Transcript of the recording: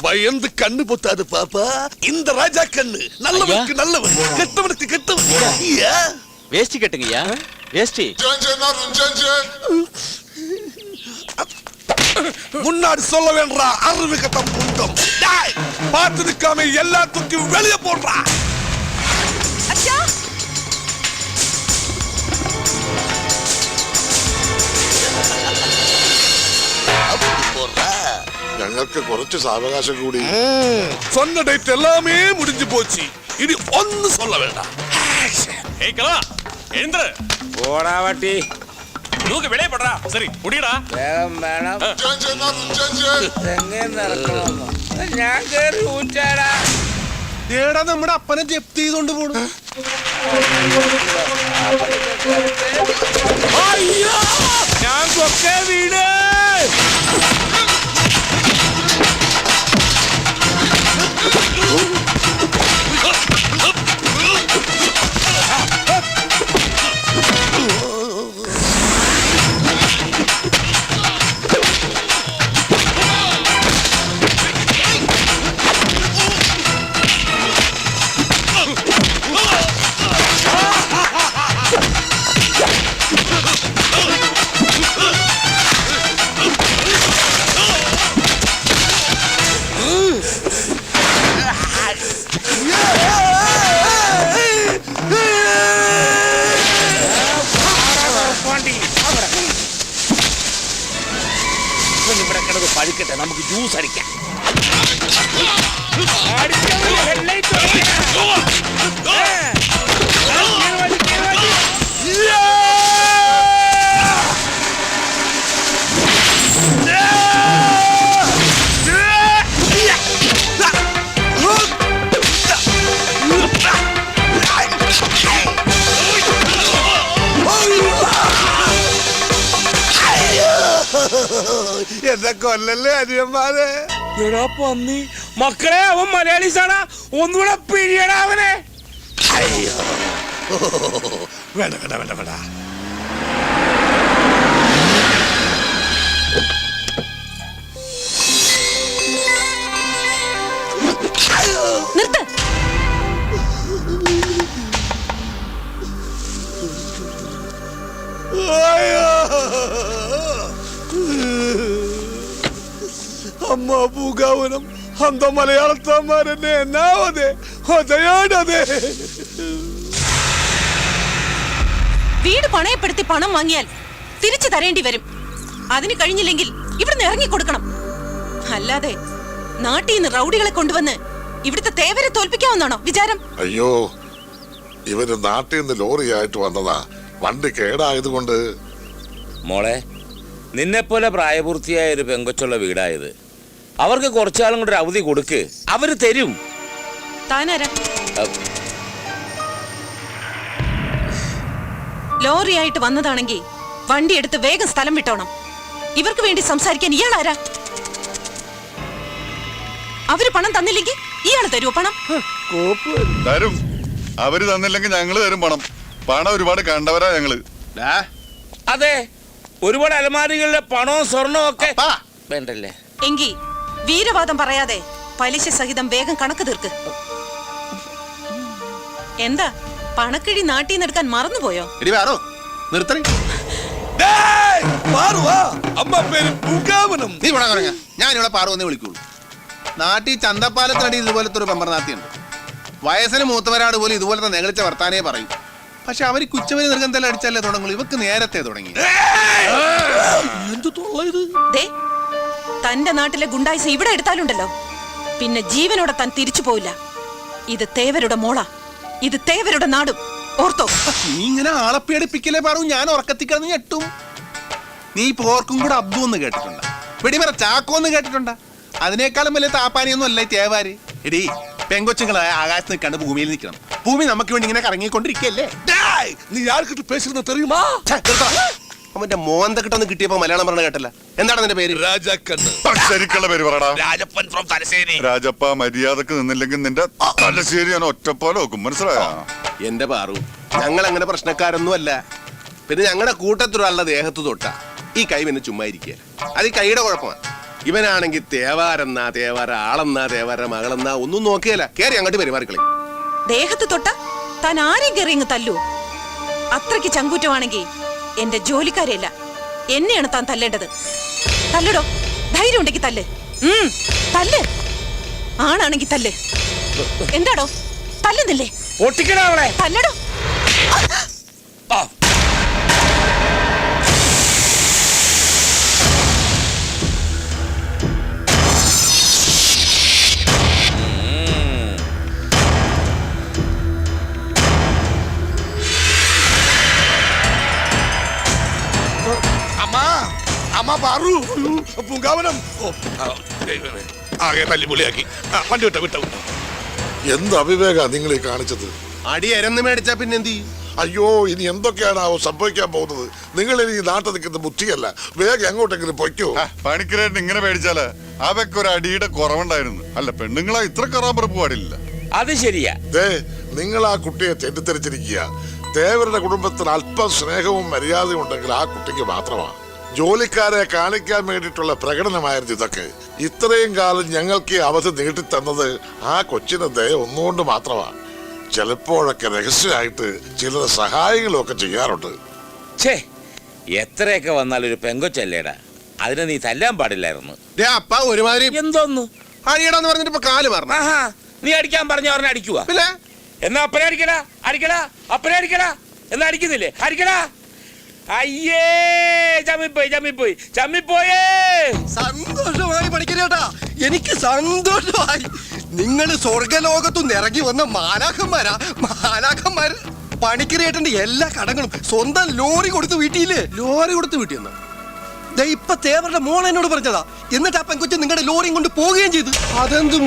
பயந்து கண்ணு பொத்தாது பாப்பா. இந்த ராஜா கண்ணு நல்லவனுக்கு நல்லவன், கெட்டவனுக்கு கெட்டவன். வேஷ்டி கட்டுங்கய்யா, வேஷ்டி. முன்னாடி சொல்ல வேண்டா, அறிவு கட்டம் குண்டம். பார்த்து நிற்காம எல்லாத்துக்கும் வெளியே போடுறா. ഞങ്ങൾക്ക് കുറച്ച് സാവകാശം കൂടി. சொன்ன டேட் எல்லாமே முடிஞ்சு போச்சு. இனி ஒன்னு சொல்ல வேண்டாம். ஏய் கலா, எழுந்துரு. ஓடா வாட்டி. தூக்கு வெளியே போடுறா. சரி முடியடா. വേഗം വേണം. എങ്ങനെ നടക്കണമെന്നോ ഞാൻ കേറി ഊറ്റാടാ. ഏടാ നമ്മുടെ അപ്പനെ ജപ്തി ചെയ്തോണ്ട് പോണു. അയ്യോ ഞാൻ കൊക്കെ വീട്. പഴുക്കട്ടെ, നമുക്ക് ജ്യൂസ് അടിക്കാം. എന്നെ കൊല്ലല്ലേ അനിയന്മാരെ. എടാ പന്നി മക്കളെ, അവൻ മലയാളീസാണ്. ഒന്നുകൂടെ പിഴിയടാ അവനെ. വേണ്ട വേണ്ട വേണ്ട വേണ്ട. നിർത്ത്. അമ്മ പൂങ്കാവനം അന്ത മലയാളത്തമാരെന്നെ എന്നാവതെ ഹൃദയാണതെ. വീട് പണയപ്പെടുത്തി പണം വാങ്ങിയാൽ തിരിച്ചു തരേണ്ടി വരും. അതിന് കഴിഞ്ഞില്ലെങ്കിൽ ഇവിടുന്ന് ഇറങ്ങി കൊടുക്കണം. അല്ലാതെ നാട്ടിൽ നിന്ന് റൗഡികളെ കൊണ്ടുവന്ന് ഇവിടുത്തെ തേവരെ തോൽപ്പിക്കാവുന്നാണോ വിചാരം? അയ്യോ, ഇവര് നാട്ടിൽ നിന്ന് ലോറിയായിട്ട് വന്നതാ. വണ്ടി കേടായതുകൊണ്ട്. മോളെ, നിന്നെപ്പോലെ പ്രായപൂർത്തിയായ ഒരു പെങ്കൊച്ചുള്ള വീടായത്. അവർക്ക് കുറച്ചാളും കൂടെ അവധി കൊടുക്ക്, അവര് തരും. താനാരാ? ലോറിയായിട്ട് വന്നതാണെങ്കിൽ വണ്ടി എടുത്ത് വേഗം സ്ഥലം വിട്ടോണം. ഇവർക്ക് വേണ്ടി സംസാരിക്കാൻ ഇയാളാരാ? അവര് പണം തന്നില്ലെങ്കിൽ ഇയാൾ തരുമോ പണം? തരും. അവര് തന്നില്ലെങ്കിൽ ഞങ്ങള് തരും പണം. പണം ഒരുപാട് കണ്ടവരാ ഞങ്ങള്. അതെ, ഒരുപാട് അലമാരികളിലെ പണവും സ്വർണവും ഒക്കെ വേണ്ടല്ലേ. എങ്കി വീരവാദം പറയാതെ പലിശ സഹിതം വേഗം കണക്ക് തീർക്ക്. എന്താ പണക്കിഴി നാട്ടിൽ നിന്ന് എടുക്കാൻ മറന്നുപോയോ? ഞാനിവിടെ പാറുവെന്നേ വിളിക്കുള്ളൂ. നാട്ടിൽ ചന്തപ്പാലത്തിനടി ഇതുപോലത്തെ ഒരു പെമ്പർനാത്തിയുണ്ട്. വയസ്സിന് മൂത്തവരാട് പോലും ഇതുപോലത്തെ നെകളിച്ച വർത്താനേ പറയും. പക്ഷെ അവർ കുച്ചവരി നിർഗന്ധം അടിച്ചല്ലേ തുടങ്ങുള്ളൂ. ഇവക്ക് നേരത്തെ തുടങ്ങി. തന്റെ നാട്ടിലെ ഗുണ്ടായിസ ഇവിടെ എടുത്താലുണ്ടല്ലോ, പിന്നെ ജീവനോടെ താൻ തിരിച്ചു പോയില്ല. ഇത് തേവരുടെ മോളാ, ഇത് തേവരുടെ നാടും. ഓർത്തോ? നീ ഇങ്ങനെ ആളെ പേടിപ്പിക്കലേ പാറു. ഞാൻ ഉറക്കത്തിക്കിടന്ന് ഞെട്ടും. നീ പോർക്കും കൂടെ അബ്ദു എന്ന് കേട്ടിട്ടുണ്ട? വെടിമറ ചാക്കോ എന്ന് കേട്ടിട്ടുണ്ട? അതിനേക്കാളും വലിയ താപ്പാനിയൊന്നും അല്ല തേവാര്. എടീ, പെങ്കൊച്ചുങ്ങളായ ആകാശത്ത് നിൽക്കാണ്ട് ഭൂമിയിൽ നിൽക്കണം. ഭൂമി നമുക്ക് വേണ്ടി ഇങ്ങനെ കറങ്ങിക്കൊണ്ടിരിക്കല്ലേ. டேய், நீ யார்கிட்ட பேசுறது தெரியுமா? അവന്റെ മോന്ത കിട്ടൊന്ന് കിട്ടിയപ്പോ മലയാളം പറഞ്ഞ കേട്ടല്ല. എന്താണ് നിന്റെ പേര്? ராஜா கண்ணு. ശരിക്കുള്ള പേര് പറടാ. രാജപ്പൻ ഫ്രോം തലശ്ശേരി. രാജപ്പ മര്യാദക്ക് നിന്നില്ലെങ്കിൽ നിന്റെ തലശ്ശേരി ഞാൻ ഒറ്റപ്പോലെ വെക്കും, മനസ്സിലായോ? എന്റെ പാറു, ഞങ്ങൾ അങ്ങനെ പ്രശ്നക്കാരൊന്നും അല്ല. പിന്നെ ഞങ്ങളുടെ കൂട്ടത്തിലുള്ള ദേഹത്ത് തൊട്ട ഈ കൈ പിന്നെ ചുമ്മാ ഇരിക്കുക. അത് ഈ കൈയുടെ കുഴപ്പമാണ്. ഇവനാണെങ്കിൽ തേവാരെന്നാ തേവാര, ആളെന്നാ തേവാര, മകളെന്നാ ഒന്നും നോക്കിയല്ല. കേറി അങ്ങോട്ട് പെരുമാറിക്കളി. ദേഹത്ത് തൊട്ട താൻ ആരെയും കയറി അങ്ങ് തല്ലൂ. അത്രയ്ക്ക് ചങ്കൂറ്റമാണെങ്കിൽ എന്റെ ജോലിക്കാരെയല്ല, എന്നെയാണ് താൻ തല്ലേണ്ടത്. തല്ലടോ, ധൈര്യം ഉണ്ടെങ്കിൽ തല്ല്. തല്ല്. ആണാണെങ്കിൽ തല്ല്. എന്താടോ തല്ലുന്നില്ലേ? പൊട്ടിക്കടാ അവളെ. തല്ലടോ. അമ്മാ, അമ്മ പാറു, പൂങ്കാവനം. ഓ, ദൈവമേ, ആകെ തല്ലിപ്പൊളിയാക്കി. വണ്ടി വിട്ടോ, വിട്ടോ. എന്ത് അവിവേക നിങ്ങൾ ഈ കാണിച്ചത്? അടി എരന്ന് മേടിച്ചാ പിന്നെ എന്ത് ചെയ്യും? അയ്യോ, ഇനി എന്തൊക്കെയാണാവോ സംഭവിക്കാൻ പോകുന്നത്? നിങ്ങൾ ഇനി ഈ നാട്ടിൽ നിൽക്കുന്ന ബുദ്ധിയല്ല. വേഗം എങ്ങോട്ടെങ്കിലും പൊയ്ക്കോ. പണിക്കരായിട്ട് ഇങ്ങനെ പേടിച്ചാല് അവയ്ക്ക് ഒരു അടിയുടെ കുറവുണ്ടായിരുന്നു. അല്ല, പെണ്ണുങ്ങളാ ഇത്ര കറാമ്പറപ്പ് പാടില്ല. അത് ശരിയാ. ദേ, നിങ്ങൾ ആ കുട്ടിയെ തെറ്റിദ്ധരിച്ചിരിക്കുക. ദേവരുടെ കുടുംബത്തിന് അല്പം സ്നേഹവും മര്യാദയും ഉണ്ടെങ്കിൽ ആ കുട്ടിക്ക് മാത്രമാണ്. ജോലിക്കാരെ കാണിക്കാൻ വേണ്ടിയിട്ടുള്ള പ്രകടനമായിരുന്നു ഇതൊക്കെ. ഇത്രയും കാലം ഞങ്ങൾക്ക് ഈ അവധി നീട്ടിത്തന്നത് ആ കൊച്ചിന്റെ ദയ ഒന്നുകൊണ്ട് മാത്രമാണ്. ചിലപ്പോഴൊക്കെ രഹസ്യമായിട്ട് ചിലർ സഹായങ്ങളും ഒക്കെ ചെയ്യാറുണ്ട്. ഛേ, എത്രയൊക്കെ വന്നാലും ഒരു പെങ്കൊച്ചല്ലേടാ. അതിനെ നീ തല്ലാൻ പാടില്ലായിരുന്നു. അപ്പ ഒരുമാതിരി എന്തോന്നു അടിയടാന്ന് പറഞ്ഞിട്ട് ഇപ്പൊ കാല് പറഞ്ഞു. ആഹാ, നീ അടിക്കാൻ പറഞ്ഞ പറഞ്ഞ അടിക്കുക. പിന്നെ എന്നാ അപ്പനെ അടിക്കടാ, അടിക്കടാ, അപ്പനെ അടിക്കടാ. എന്നാ അടിക്കുന്നില്ലേ? അടിക്കടാ. അയ്യേ, ചമ്മിപ്പോയി, ചമ്മിപ്പോയി, ചമ്മിപ്പോയേ. സന്തോഷമായി പഠിക്കലേട്ടാ, എനിക്ക് സന്തോഷമായി. നിങ്ങൾ സ്വർഗലോകത്തുനിന്ന് ഇറങ്ങി വന്ന മാലാഖന്മാര് പണിക്കരേട്ടന്റെ എല്ലാ കടങ്ങളും സ്വന്തം ലോറി കൊടുത്ത് വീട്ടിയില്ലേ? ലോറി കൊടുത്ത് വീട്ടിൽ ഇപ്പൊ തേവരുടെ മോൾ എന്നോട് പറഞ്ഞതാ. എന്നിട്ട് ആ പെൺകൊച്ചു നിങ്ങളുടെ ലോറിയും കൊണ്ട് പോവുകയും ചെയ്തു. അതെന്തും